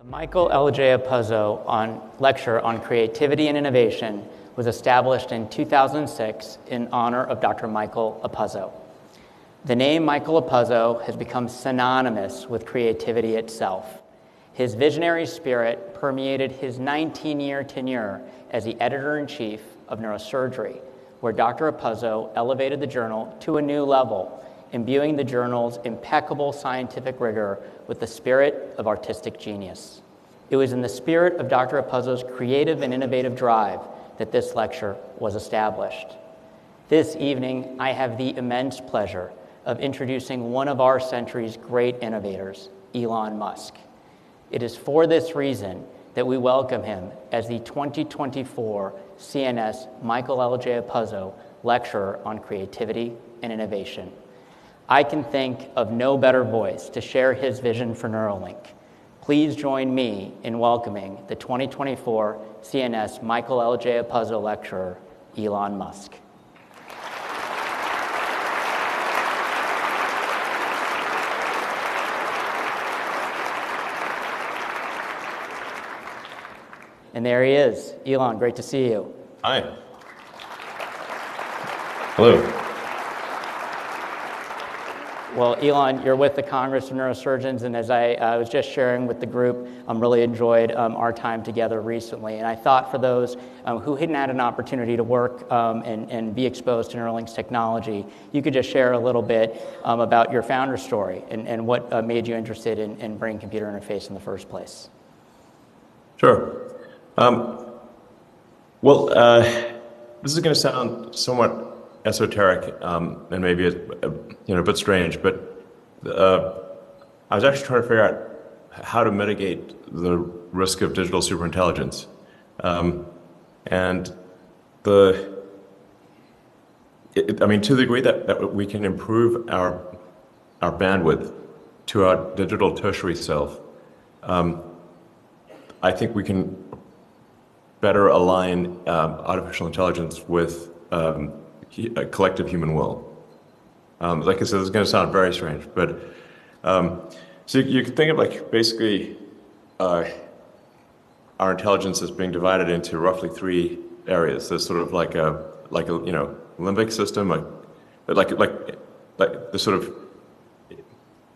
The Michael L.J. Apuzzo lecture on creativity and innovation was established in 2006 in honor of Dr. Michael Apuzzo. The name Michael Apuzzo has become synonymous with creativity itself. His visionary spirit permeated his 19-year tenure as the editor-in-chief of Neurosurgery, where Dr. Apuzzo elevated the journal to a new level, imbuing the journal's impeccable scientific rigor with the spirit of artistic genius. It was in the spirit of Dr. Apuzzo's creative and innovative drive that this lecture was established. This evening, I have the immense pleasure of introducing one of our century's great innovators, Elon Musk. It is for this reason that we welcome him as the 2024 CNS Michael L.J. Apuzzo Lecturer on Creativity and Innovation. I can think of no better voice to share his vision for Neuralink. Please join me in welcoming the 2024 CNS Michael L.J. Apuzzo Lecturer, Elon Musk. And there he is. Elon, great to see you. Hi. Hello. Well, Elon, you're with the Congress of Neurosurgeons, and as I was just sharing with the group, really enjoyed our time together recently. And I thought for those who hadn't had an opportunity to work and be exposed to Neuralink's technology, you could just share a little bit about your founder story and what made you interested in brain-computer interface in the first place. Sure. This is going to sound somewhat esoteric and maybe a bit strange, but I was actually trying to figure out how to mitigate the risk of digital superintelligence, to the degree that we can improve our bandwidth to our digital tertiary self, I think we can better align artificial intelligence with a collective human will. Like I said, this is going to sound very strange, but so you can think of basically our intelligence as being divided into roughly three areas. There's sort of like a limbic system, like the sort of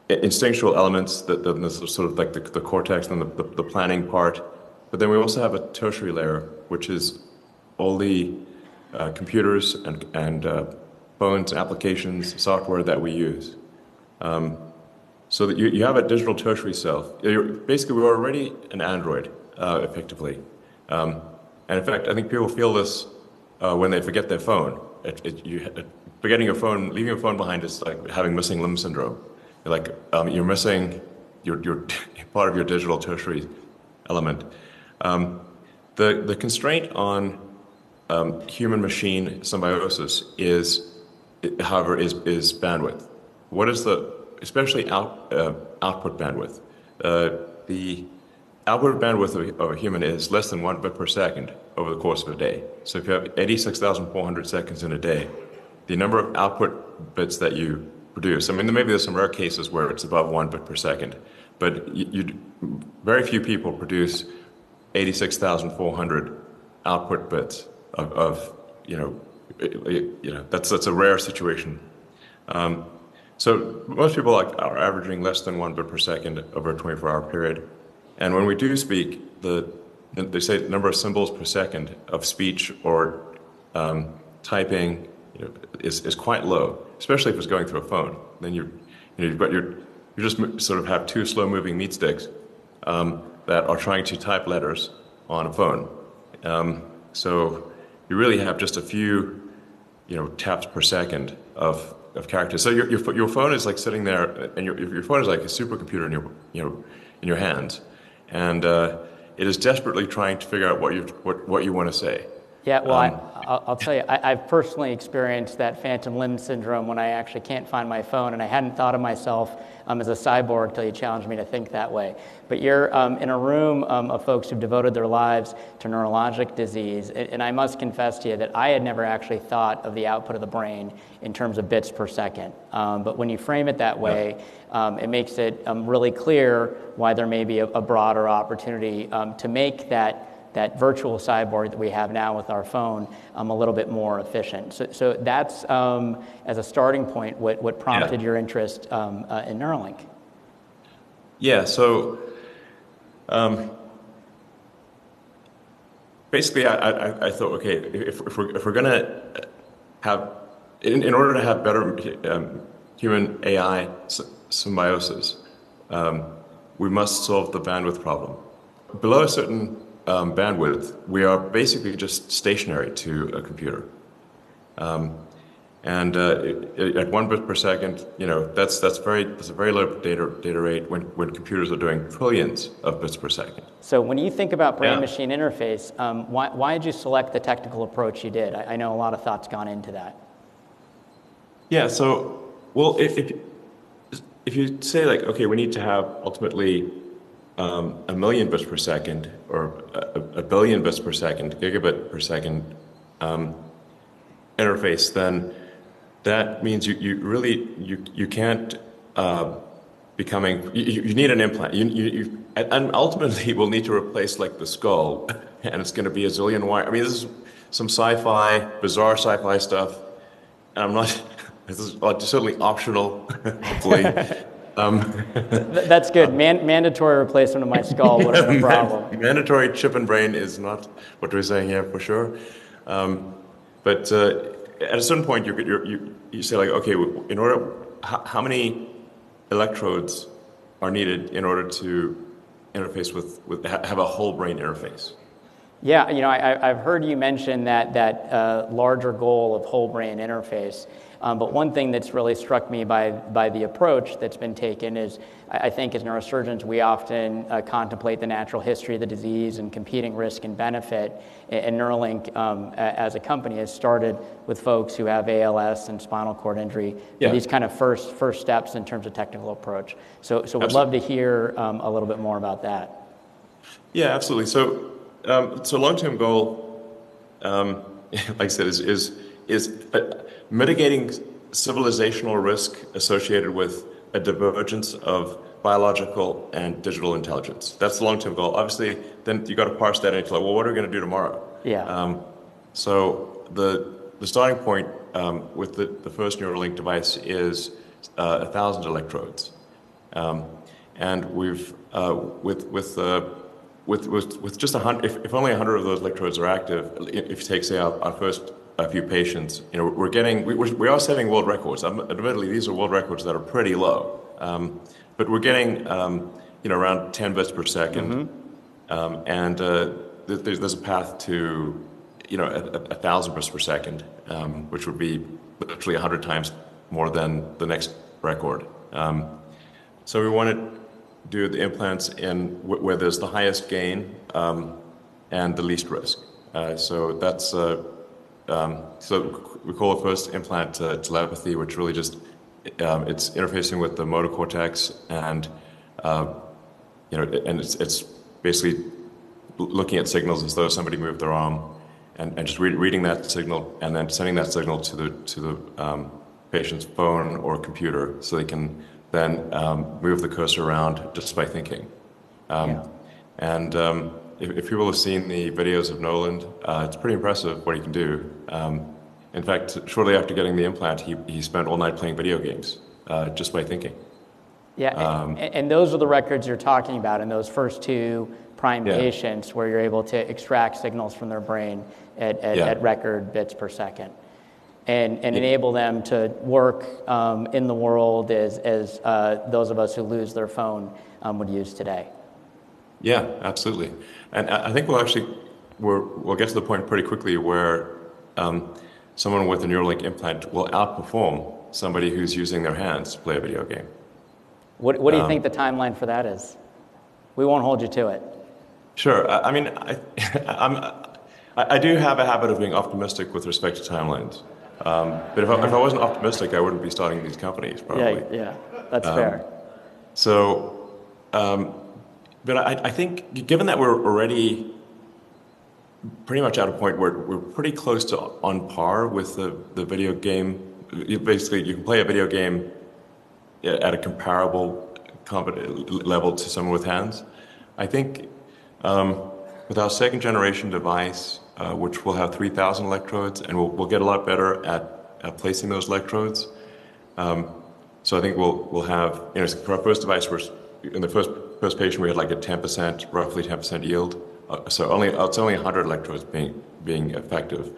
instinctual elements, the sort of like the cortex and the planning part. But then we also have a tertiary layer, which is all the computers and phones, applications, software that we use. So that you have a digital tertiary self. Basically, we're already an android, effectively. And in fact, I think people feel this when they forget their phone. Forgetting your phone, leaving your phone behind is like having missing limb syndrome. You're missing your part of your digital tertiary element. The constraint on human-machine symbiosis is bandwidth. What is especially output bandwidth? The output bandwidth of a human is less than 1 bit per second over the course of a day. So if you have 86,400 seconds in a day, the number of output bits that you produce, maybe there's some rare cases where it's above 1 bit per second, but very few people produce 86,400 output bits that's a rare situation. So most people are averaging less than 1 bit per second over a 24-hour period. And when we do speak, they say the number of symbols per second of speech or typing is quite low, especially if it's going through a phone. Then you just sort of have two slow-moving meat sticks that are trying to type letters on a phone. So you really have just a few, taps per second of characters. So your phone is like sitting there, and your phone is like a supercomputer in your hands, and it is desperately trying to figure out what you want to say. Yeah, well, I'll tell you, I've personally experienced that phantom limb syndrome when I actually can't find my phone, and I hadn't thought of myself as a cyborg till you challenged me to think that way. But you're in a room of folks who've devoted their lives to neurologic disease, and I must confess to you that I had never actually thought of the output of the brain in terms of bits per second. But when you frame it that way, it makes it really clear why there may be a broader opportunity to make that virtual cyborg that we have now with our phone a little bit more efficient. So that's, as a starting point, what prompted your interest in Neuralink. Yeah, so basically I thought, okay, if we're going to have, in order to have better human AI symbiosis, we must solve the bandwidth problem. Below a certain bandwidth, we are basically just stationary to a computer. And at 1 bit per second, that's a very low data rate when computers are doing trillions of bits per second. So when you think about brain-machine interface, why did you select the technical approach you did? I know a lot of thought's gone into that. Yeah, so, well, if you say, like, okay, we need to have ultimately a million bits per second or a billion bits per second, gigabit per second interface, then that means you really can't you need an implant. And ultimately we'll need to replace like the skull, and it's going to be a zillion wire. I mean, this is some bizarre sci-fi stuff, and I'm not. This is certainly optional, hopefully. That's good. Mandatory replacement of my skull would have been a problem. Mandatory chip and brain is not what we're saying here for sure. But at a certain point, you say, like, okay, how many electrodes are needed in order to interface have a whole brain interface? Yeah, I've heard you mention that larger goal of whole brain interface. But one thing that's really struck me by the approach that's been taken is, I think as neurosurgeons, we often contemplate the natural history of the disease and competing risk and benefit. And Neuralink, as a company, has started with folks who have ALS and spinal cord injury. Yeah. These kind of first steps in terms of technical approach. So we'd love to hear a little bit more about that. Yeah, absolutely. So long-term goal, like I said, is mitigating civilizational risk associated with a divergence of biological and digital intelligence. That's the long-term goal. Obviously, then you got to parse that into, like, well, what are we going to do tomorrow? Yeah. So the starting point with the first Neuralink device is 1,000 electrodes, and we've with just 100, if only 100 of those electrodes are active, if you take, say, our first a few patients, we are setting world records. Admittedly, these are world records that are pretty low, but we're getting around 10 bits per second, and there's a path to 1,000 bits per second, which would be literally 100 times more than the next record. So we want to do the implants in where there's the highest gain and the least risk. So that's so we call the first implant telepathy, which really just it's interfacing with the motor cortex, and and it's basically looking at signals as though somebody moved their arm, and just reading that signal and then sending that signal to the patient's phone or computer, so they can then move the cursor around just by thinking. And if people have seen the videos of Nolan, it's pretty impressive what he can do. In fact, shortly after getting the implant, he spent all night playing video games just by thinking. Yeah, and those are the records you're talking about in those first two prime patients, where you're able to extract signals from their brain at record bits per second, and enable them to work in the world as those of us who lose their phone would use today. Yeah, absolutely. And I think we'll get to the point pretty quickly where someone with a Neuralink implant will outperform somebody who's using their hands to play a video game. What do you think the timeline for that is? We won't hold you to it. Sure. I mean, I do have a habit of being optimistic with respect to timelines. But if I wasn't optimistic, I wouldn't be starting these companies, probably. Yeah, that's fair. So, but I think given that we're already pretty much at a point where we're pretty close to on par with the video game, basically you can play a video game at a comparable level to someone with hands. I think with our second generation device, which will have 3,000 electrodes, and we'll get a lot better at placing those electrodes. So I think we'll have, for our first device, in the first patient we had like a 10%, roughly 10% yield. So it's only 100 electrodes being effective.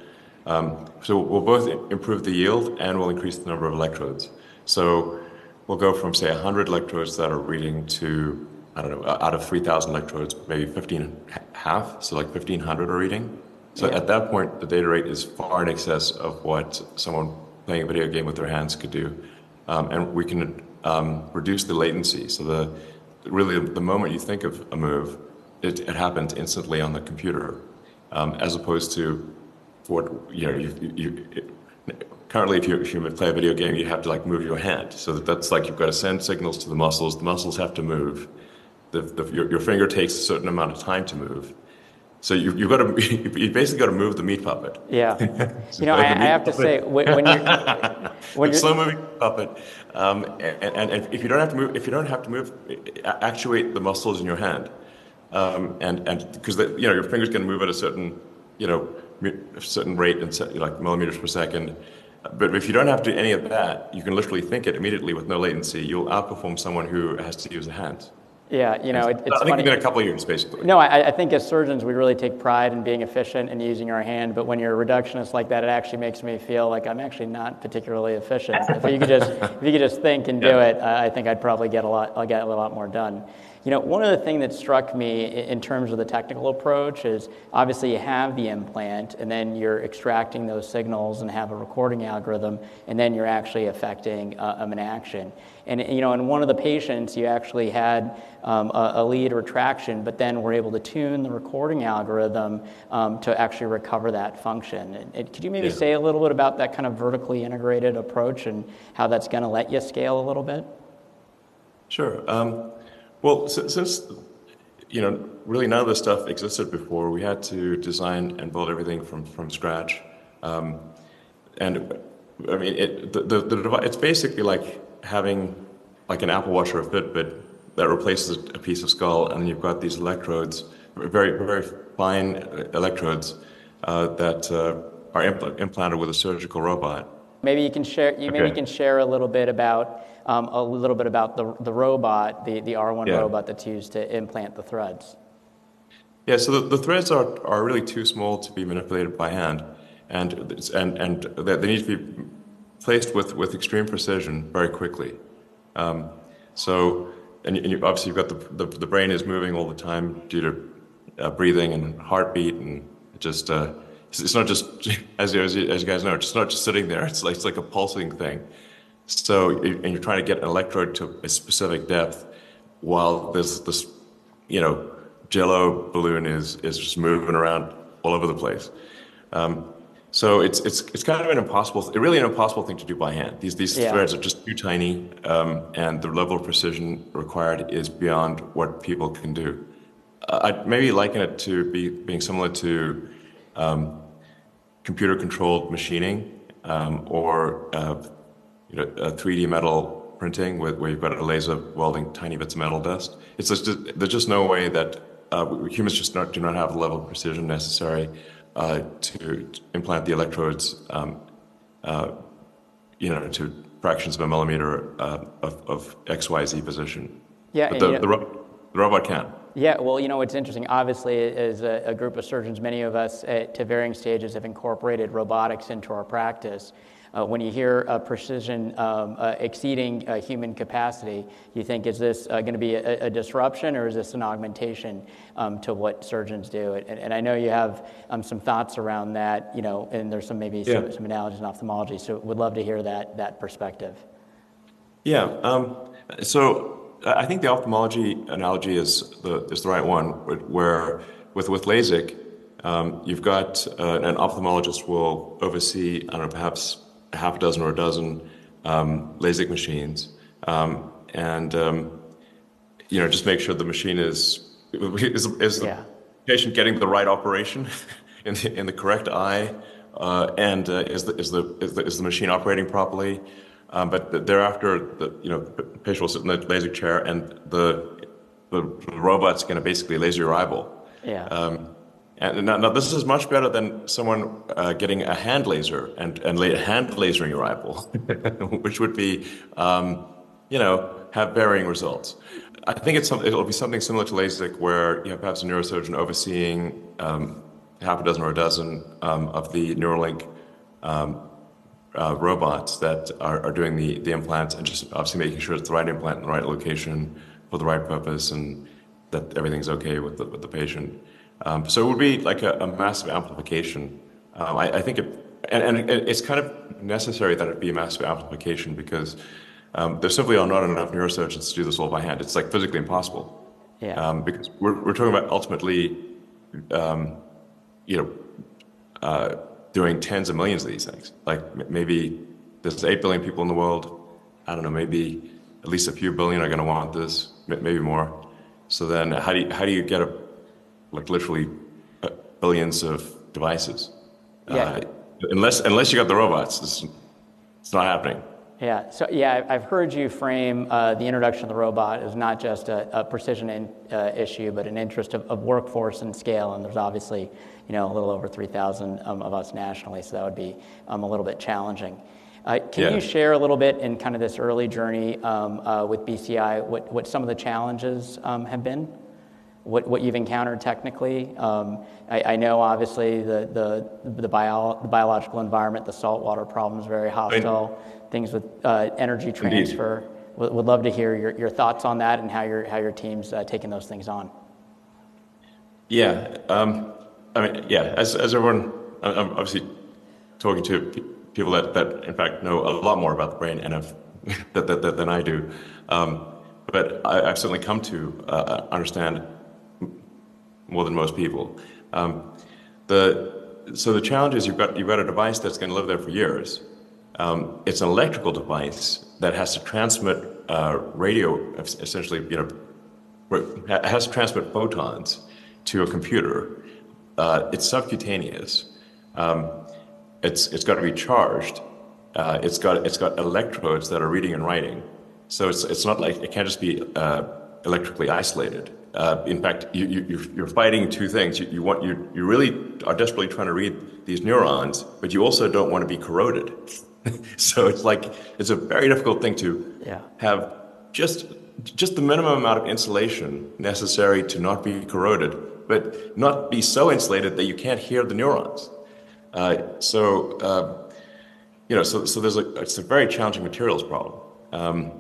So we'll both improve the yield and we'll increase the number of electrodes. So we'll go from, say, 100 electrodes that are reading to, I don't know, out of 3,000 electrodes, maybe 15 and a half, so like 1,500 are reading. So at that point, the data rate is far in excess of what someone playing a video game with their hands could do. And we can reduce the latency. So really the moment you think of a move, it happens instantly on the computer, as opposed to what, currently, if you play a video game, you have to like move your hand. So that's like you've got to send signals to the muscles. The muscles have to move. Your finger takes a certain amount of time to move. So you basically got to move the meat puppet. Yeah, I have to say when you're slow moving puppet, and if you don't have to move, actuate the muscles in your hand, and because your finger's going to move at a certain rate and like millimeters per second. But if you don't have to do any of that, you can literally think it immediately with no latency. You'll outperform someone who has to use the hands. Yeah, it's I think funny. within a couple of years, basically. No, I think as surgeons, we really take pride in being efficient and using our hand. But when you're a reductionist like that, it actually makes me feel like I'm actually not particularly efficient. If you could just think and do it, I think I'd probably get a lot more done. One of the things that struck me in terms of the technical approach is obviously you have the implant, and then you're extracting those signals and have a recording algorithm, and then you're actually affecting an action. And in one of the patients, you actually had a lead retraction, but then we're able to tune the recording algorithm to actually recover that function. Could you maybe say a little bit about that kind of vertically integrated approach and how that's going to let you scale a little bit? Sure. Well, since really none of this stuff existed before, we had to design and build everything from scratch. And I mean, the device, it's basically like having like an Apple Watch or a Fitbit that replaces a piece of skull, and you've got these electrodes, very, very fine electrodes that are implanted with a surgical robot. Maybe you can share. Maybe you can share a little bit about the robot, the R1 robot that's used to implant the threads. Yeah. So the threads are really too small to be manipulated by hand, and they need to be placed with extreme precision very quickly. Obviously you've got the brain is moving all the time due to breathing and heartbeat, and just it's not just as you guys know, it's not just sitting there. It's like a pulsing thing. So and you're trying to get an electrode to a specific depth while this Jello balloon is just moving around all over the place. So it's kind of an impossible thing to do by hand. These threads are just too tiny, and the level of precision required is beyond what people can do. I'd maybe liken it to being similar to computer-controlled machining, or 3D metal printing, where you've got a laser welding tiny bits of metal dust. There's just no way that humans just do not have the level of precision necessary to implant the electrodes, to fractions of a millimeter of XYZ position. Yeah, but the robot can. Yeah, well, it's interesting. Obviously, as a group of surgeons, many of us to varying stages have incorporated robotics into our practice. When you hear precision exceeding human capacity, you think, is this going to be a disruption, or is this an augmentation to what surgeons do? And I know you have some thoughts around that, and there's some analogies in ophthalmology. So would love to hear that perspective. Yeah. So I think the ophthalmology analogy is the right one, where with LASIK, You've got an ophthalmologist will oversee, I don't know, perhaps a half a dozen or a dozen LASIK machines, and just make sure the machine is the patient getting the right operation in the correct eye, and is the machine operating properly? But thereafter, the patient will sit in the LASIK chair, and the robot's going to basically laser your eyeball. Yeah. And now this is much better than someone getting a hand laser and hand lasering your eyeball, which would be, have varying results. I think it'll be something similar to LASIK, where you have perhaps a neurosurgeon overseeing half a dozen or a dozen of the Neuralink robots that are doing the implants, and just obviously making sure it's the right implant in the right location for the right purpose, and that everything's okay with the patient. So it would be like a massive amplification. I think it's kind of necessary that it be a massive amplification, because there simply are not enough neurosurgeons to do this all by hand. It's like physically impossible. Yeah. Because we're talking about ultimately, doing tens of millions of these things. Like maybe there's 8 billion people in the world. I don't know, maybe at least a few billion are going to want this, maybe more. So then how do you get literally billions of devices? Yeah. Unless you got the robots, it's not happening. Yeah. So I've heard you frame the introduction of the robot as not just a precision issue, but an interest of workforce and scale. And there's obviously, a little over 3,000 of us nationally, so that would be a little bit challenging. Can you share a little bit in kind of this early journey with BCI, what some of the challenges have been? What you've encountered technically? I know obviously the biological environment, the saltwater problem is very hostile. Things with energy transfer. Would love to hear your thoughts on that and how your team's taking those things on. Yeah, as everyone, I'm obviously talking to people that in fact know a lot more about the brain and than I do, but I've certainly come to understand more than most people. So the challenge is you've got a device that's going to live there for years. It's an electrical device that has to transmit radio, essentially, it has to transmit photons to a computer. It's subcutaneous. It's got to be charged. It's got electrodes that are reading and writing. So it's not like it can't just be electrically isolated. In fact, you're fighting two things. You really are desperately trying to read these neurons, but you also don't want to be corroded. So it's a very difficult thing to have just the minimum amount of insulation necessary to not be corroded, but not be so insulated that you can't hear the neurons. So it's a very challenging materials problem.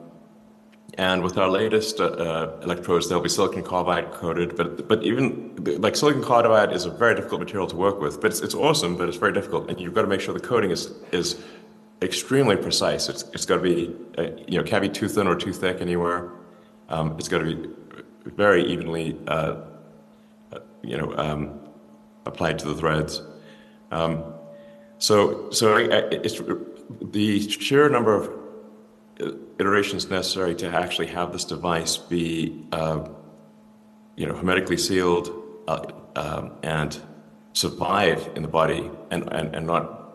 And with our latest electrodes, they'll be silicon carbide coated, but even like silicon carbide is a very difficult material to work with. But it's awesome, but it's very difficult, and you've got to make sure the coating is extremely precise. It's got to be can't be too thin or too thick anywhere. It's got to be very evenly applied to the threads. So it's the sheer number of iterations necessary to actually have this device be hermetically sealed and survive in the body and not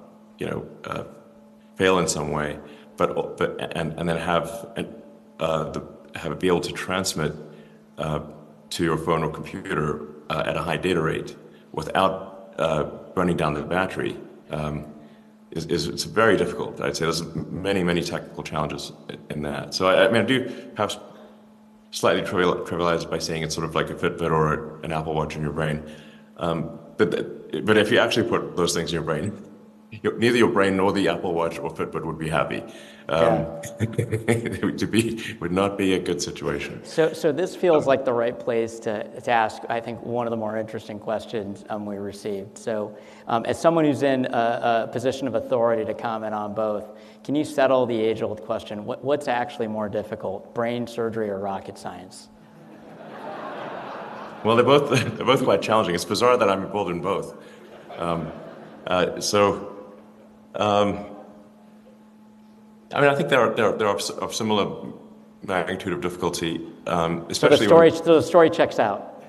fail in some way, but then have it be able to transmit to your phone or computer at a high data rate without burning down the battery. It's very difficult. I'd say there's many technical challenges in that. So I do perhaps slightly trivialize by saying it's sort of like a Fitbit or an Apple Watch in your brain. But if you actually put those things in your brain, neither your brain nor the Apple Watch or Fitbit would be happy. Would not be a good situation. So this feels like the right place to ask, I think, one of the more interesting questions we received. So as someone who's in a position of authority to comment on both, can you settle the age-old question, what's actually more difficult, brain surgery or rocket science? Well, they're both quite challenging. It's bizarre that I'm involved in both. Um, so, I mean, I think they're of similar magnitude of difficulty, especially So the story checks out.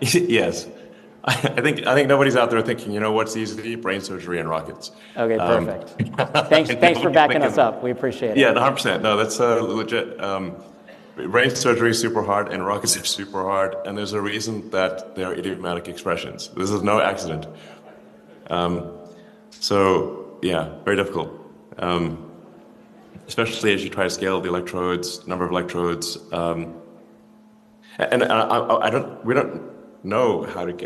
yes. I think nobody's out there thinking, what's easy? Brain surgery and rockets. Okay, perfect. Thanks for backing us up. We appreciate it. Yeah, 100%. No, that's legit. Brain surgery is super hard and rockets are super hard, and there's a reason that they're idiomatic expressions. This is no accident. So, yeah, very difficult. Especially as you try to scale the electrodes, number of electrodes. We don't know how to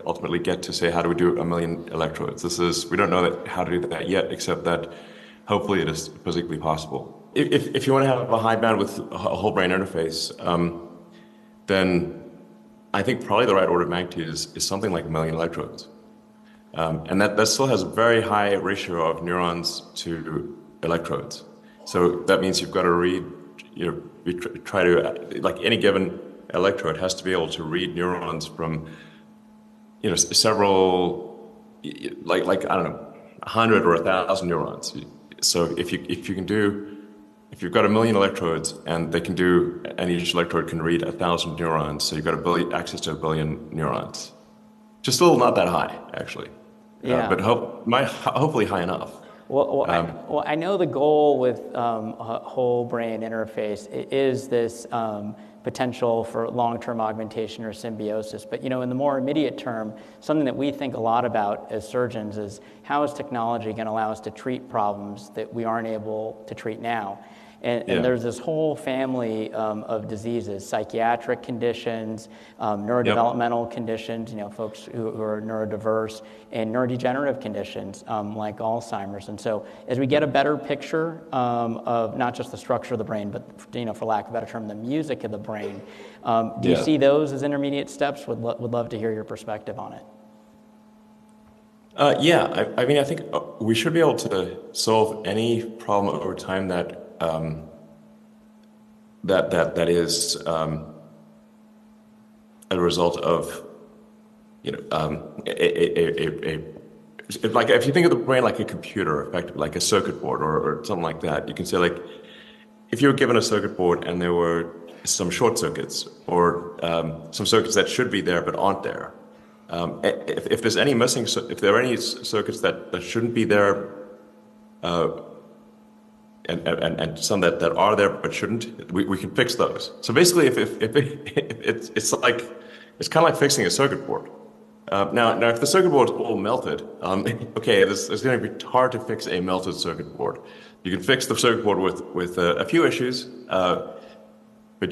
ultimately get to say, how do we do 1 million electrodes? We don't know how to do that yet, except that hopefully it is physically possible. If you want to have a high bandwidth whole brain interface, then I think probably the right order of magnitude is something like 1 million electrodes. And that still has a very high ratio of neurons to electrodes. So that means you've got to read, we try to, like any given electrode has to be able to read neurons from, several, like I don't know, 100 or 1,000 neurons. So if you've got 1 million electrodes and each electrode can read 1,000 neurons, so you've got access to 1 billion neurons. Just still not that high, actually. Yeah. But hopefully high enough. Well, I know the goal with a whole brain interface is this potential for long-term augmentation or symbiosis. But in the more immediate term, something that we think a lot about as surgeons is how is technology going to allow us to treat problems that we aren't able to treat now? And there's this whole family of diseases, psychiatric conditions, neurodevelopmental conditions, folks who are neurodiverse, and neurodegenerative conditions like Alzheimer's. And so as we get a better picture of not just the structure of the brain, but, for lack of a better term, the music of the brain, do you see those as intermediate steps? Would love to hear your perspective on it. I mean, I think we should be able to solve any problem over time that is a result of like if you think of the brain like a computer, effectively like a circuit board or something like that, you can say like if you were given a circuit board and there were some short circuits or some circuits that should be there but aren't there. If there's any missing, if there are any circuits that shouldn't be there, and some that are there but shouldn't, we can fix those. So basically, if it's kind of like fixing a circuit board. Now, if the circuit board is all melted, okay, it's going to be hard to fix a melted circuit board. You can fix the circuit board with a few issues, but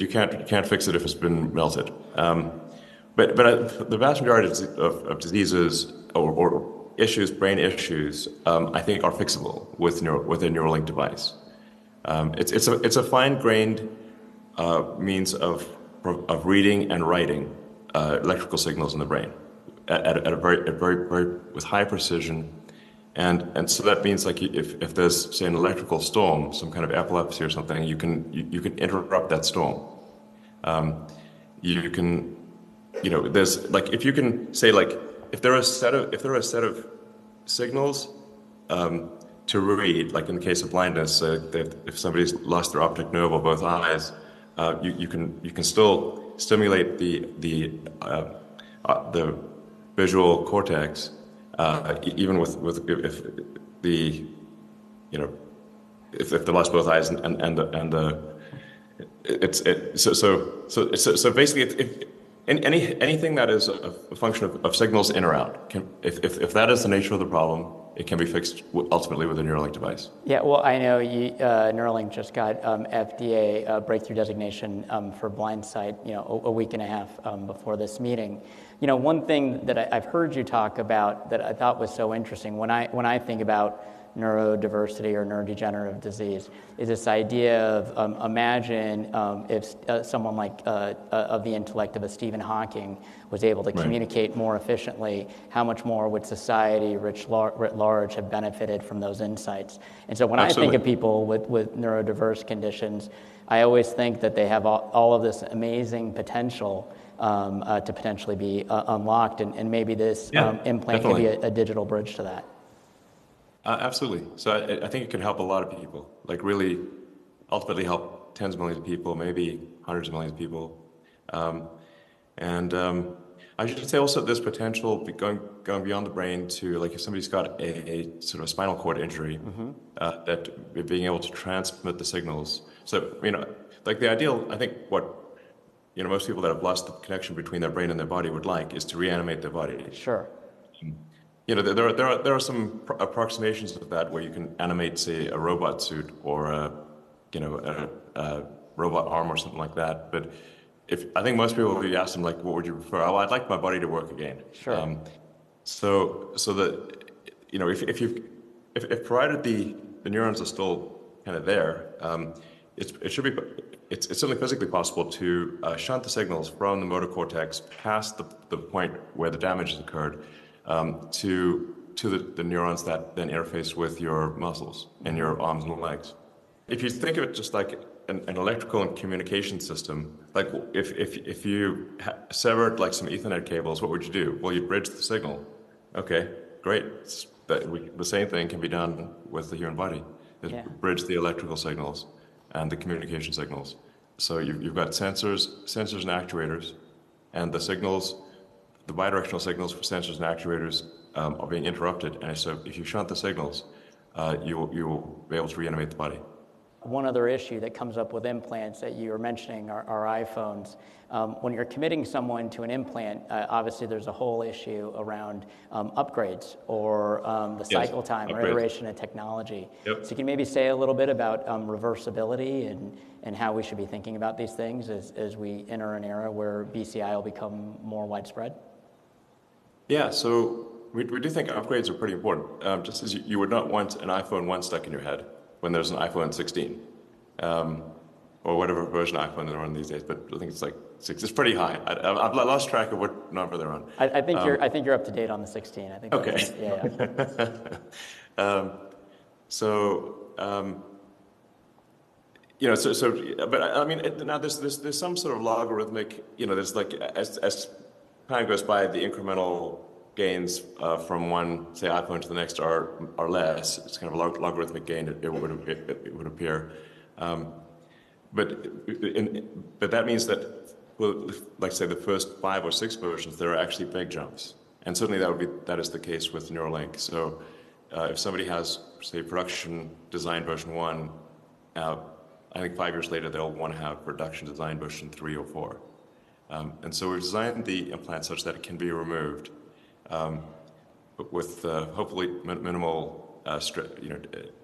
you can't fix it if it's been melted. But the vast majority of diseases or issues, brain issues, I think are fixable with a Neuralink device. It's a fine-grained means of reading and writing electrical signals in the brain at a very with high precision, and so that means like if there's say an electrical storm, some kind of epilepsy or something, you can interrupt that storm. You can. There's like if you can say like if there are a set of signals to read, like in the case of blindness, if somebody's lost their optic nerve or both eyes, you can still stimulate the visual cortex, even with if they lost both eyes so basically if anything that is a function of signals in or out, if that is the nature of the problem, it can be fixed ultimately with a Neuralink device. Yeah, well, I know Neuralink just got FDA breakthrough designation for blind sight, a week and a half before this meeting. One thing that I've heard you talk about that I thought was so interesting when I think about neurodiversity or neurodegenerative disease is this idea of imagine if someone like of the intellect of a Stephen Hawking was able to communicate more efficiently, how much more would society writ large have benefited from those insights? And so when I think of people with neurodiverse conditions, I always think that they have all of this amazing potential to potentially be unlocked, and maybe this implant definitely. could be a digital bridge to that. Absolutely. So I think it could help a lot of people, like really ultimately help tens of millions of people, maybe hundreds of millions of people. And I should say also there's potential going beyond the brain to, like, if somebody's got a sort of spinal cord injury, that being able to transmit the signals. So, like the ideal, I think what, most people that have lost the connection between their brain and their body would like is to reanimate their body. Sure. There are some approximations of that where you can animate, say, a robot suit or a robot arm or something like that. But I think most people, if you ask them, like, what would you prefer? Oh, I'd like my body to work again. Sure. So that, if provided the neurons are still kind of there, it should be, it's certainly physically possible to shunt the signals from the motor cortex past the point where the damage has occurred, to the neurons that then interface with your muscles and your arms and legs. If you think of it just like an electrical and communication system, like if you severed like some Ethernet cables, what would you do? Well, you'd bridge the signal. Okay, great. The same thing can be done with the human body. Bridge the electrical signals and the communication signals. So you've got sensors and actuators, and the signals, the bidirectional signals for sensors and actuators are being interrupted. And so if you shunt the signals, you will be able to reanimate the body. One other issue that comes up with implants that you were mentioning are iPhones. When you're committing someone to an implant, obviously there's a whole issue around upgrades or the cycle time or iteration of technology. Yep. So you can maybe say a little bit about reversibility and how we should be thinking about these things as we enter an era where BCI will become more widespread? Yeah, so we do think upgrades are pretty important. Just as you would not want an iPhone 1 stuck in your head when there's an iPhone 16, or whatever version of iPhone they're on these days. But I think it's like 6. It's pretty high. I've lost track of what number they're on. I think you're up to date on the 16. I think. Okay. Yeah. But I mean, now there's some sort of logarithmic. There's like as time goes by, the incremental gains from one, say, iPhone to the next are less. It's kind of a logarithmic gain. It would appear, but that means that, well, like say the first 5 or 6 versions, there are actually big jumps, and certainly that is the case with Neuralink. So if somebody has, say, production design version 1, I think 5 years later they'll want to have production design version 3 or 4, and so we've designed the implant such that it can be removed. With hopefully minimal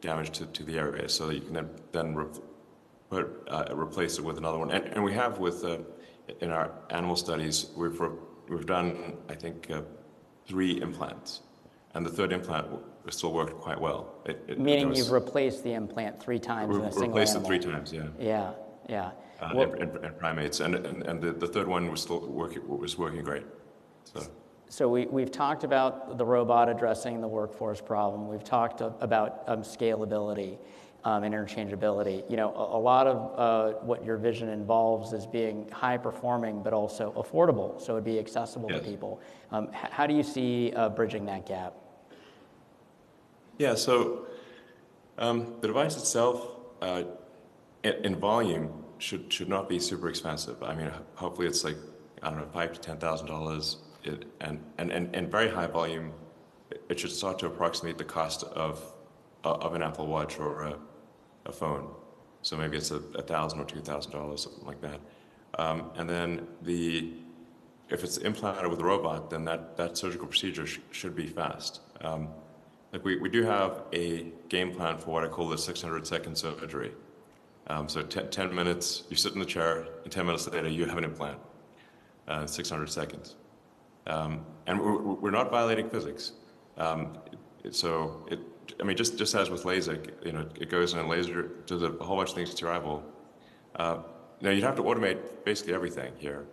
damage to the area, so that you can then replace it with another one. And we have in our animal studies, we've done, I think, 3 implants, and the 3rd implant still worked quite well. Meaning you've replaced the implant 3 times in a single replaced animal. it 3 times, yeah. Yeah. In primates, and the 3rd one was still working great. So we've talked about the robot addressing the workforce problem. We've talked about scalability and interchangeability. A lot of what your vision involves is being high performing, but also affordable, so it'd be accessible to people. How do you see bridging that gap? Yeah, so the device itself, in volume, should not be super expensive. I mean, hopefully it's like, I don't know, $5,000 to $10,000. And very high volume, it should start to approximate the cost of an Apple Watch or a phone. So maybe it's $1,000 or $2,000, something like that. And then if it's implanted with a robot, then that surgical procedure should be fast. Like we do have a game plan for what I call the 600-second surgery. So 10 minutes, you sit in the chair, and 10 minutes later you have an implant. 600 seconds. And we're not violating physics. Just as with LASIK, it goes in and laser does a whole bunch of things to your eyeball. Now you'd have to automate basically everything here,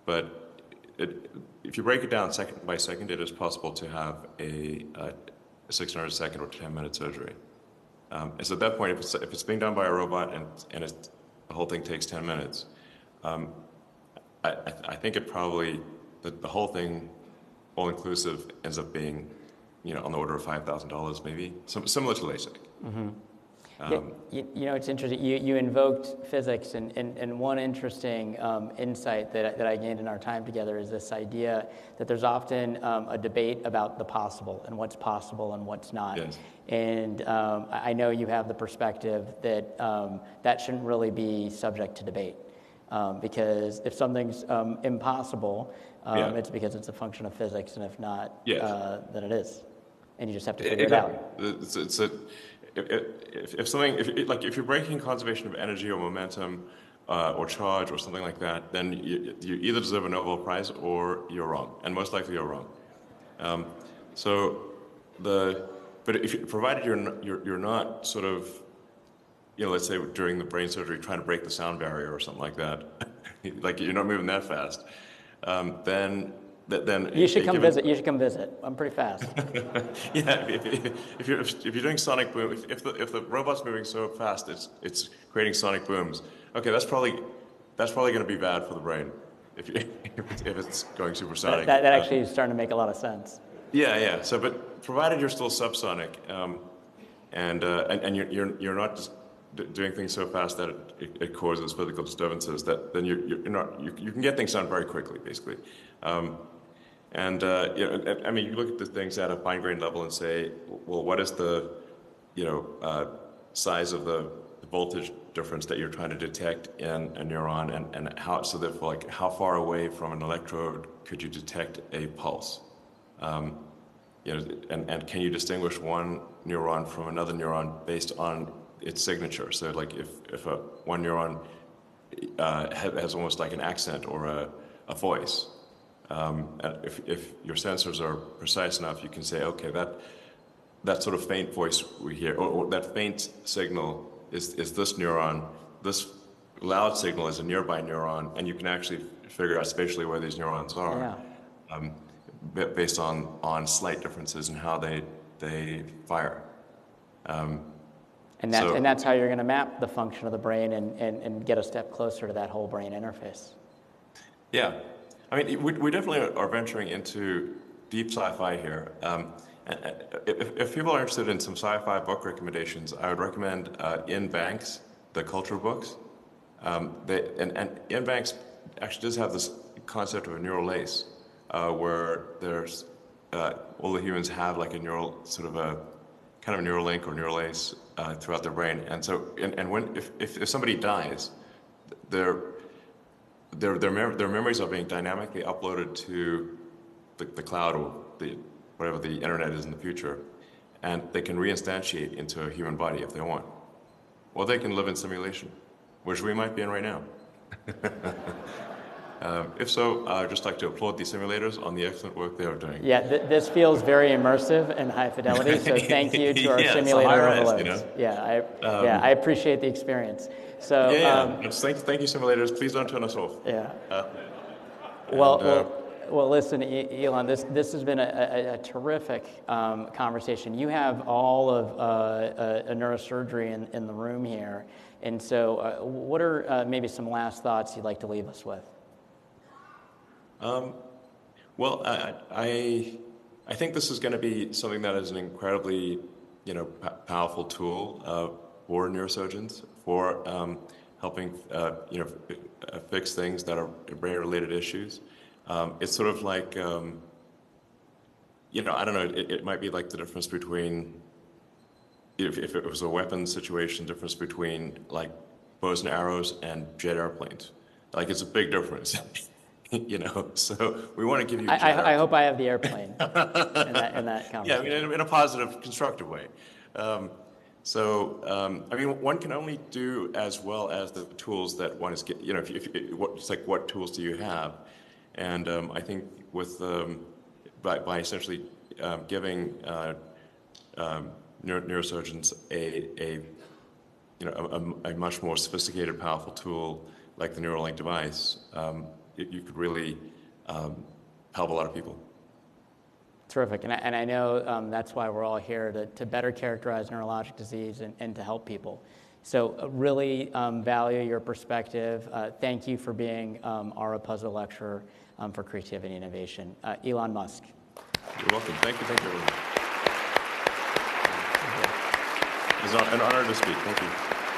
but if you break it down second by second, it is possible to have a 600-second or 10-minute surgery. And so at that point, if it's being done by a robot and the whole thing takes 10 minutes. I think it probably, the whole thing, all inclusive, ends up being, on the order of $5,000 maybe, similar to LASIK. It's interesting. You invoked physics, and one interesting insight that I gained in our time together is this idea that there's often a debate about the possible and what's possible and what's not. Yes. And I know you have the perspective that that shouldn't really be subject to debate. Because if something's impossible, it's because it's a function of physics, and if not, then it is. And you just have to figure it out. If you're breaking conservation of energy or momentum or charge or something like that, then you either deserve a Nobel Prize or you're wrong, and most likely you're wrong. Provided you're not sort of, let's say during the brain surgery trying to break the sound barrier or something like that, like you're not moving that fast, then you should come visit. You should come visit. I'm pretty fast. Yeah, if you're doing sonic boom, if the robot's moving so fast, it's creating sonic booms. Okay, that's probably going to be bad for the brain if it's going supersonic. That actually is starting to make a lot of sense. Yeah. So, but provided you're still subsonic, and you're not just doing things so fast that it causes physical disturbances, that then you can get things done very quickly, basically. You look at the things at a fine grained level and say, well, what is the size of the voltage difference that you're trying to detect in a neuron, and how, so therefore, like, how far away from an electrode could you detect a pulse? And can you distinguish one neuron from another neuron based on its signature? So, like, if one neuron has almost like an accent or a voice, if your sensors are precise enough, you can say, okay, that sort of faint voice we hear, or that faint signal is this neuron. This loud signal is a nearby neuron, and you can actually figure out spatially where these neurons are, based on slight differences in how they fire. And that's how you're going to map the function of the brain and get a step closer to that whole brain interface. Yeah. I mean, we definitely are venturing into deep sci-fi here. If people are interested in some sci-fi book recommendations, I would recommend In Banks, the culture books. And In Banks actually does have this concept of a neural lace, where there's all the humans have like a neural, sort of a kind of a neural link or neural lace throughout their brain. And so, if somebody dies, their memories are being dynamically uploaded to the cloud, or whatever the internet is in the future, and they can reinstantiate into a human body if they want. Or they can live in simulation, which we might be in right now. If so, I'd just like to applaud the simulators on the excellent work they are doing. Yeah, this feels very immersive and high fidelity, so thank you to our simulator overloads. I appreciate the experience. So thank you, simulators. Please don't turn us off. Well, listen, Elon, this has been a terrific conversation. You have all of a neurosurgery in the room here, and so what are maybe some last thoughts you'd like to leave us with? Well, I think this is going to be something that is an incredibly, powerful tool for neurosurgeons, for helping, fix things that are brain-related issues. It's sort of like, I don't know, it might be like the difference between, if it was a weapons situation, difference between like bows and arrows and jet airplanes. Like, it's a big difference. So we want to give you. I hope I have the airplane in that conversation. Yeah, in a positive, constructive way. One can only do as well as the tools that one is getting. It's like, what tools do you have? And I think with by essentially giving neurosurgeons a much more sophisticated, powerful tool like the Neuralink device, you could really help a lot of people. Terrific, and I know that's why we're all here, to better characterize neurologic disease and to help people. So really value your perspective. Thank you for being our Opuzzo Lecturer for Creativity and Innovation. Elon Musk. You're welcome. Thank you, everyone. It's an honor to speak. Thank you.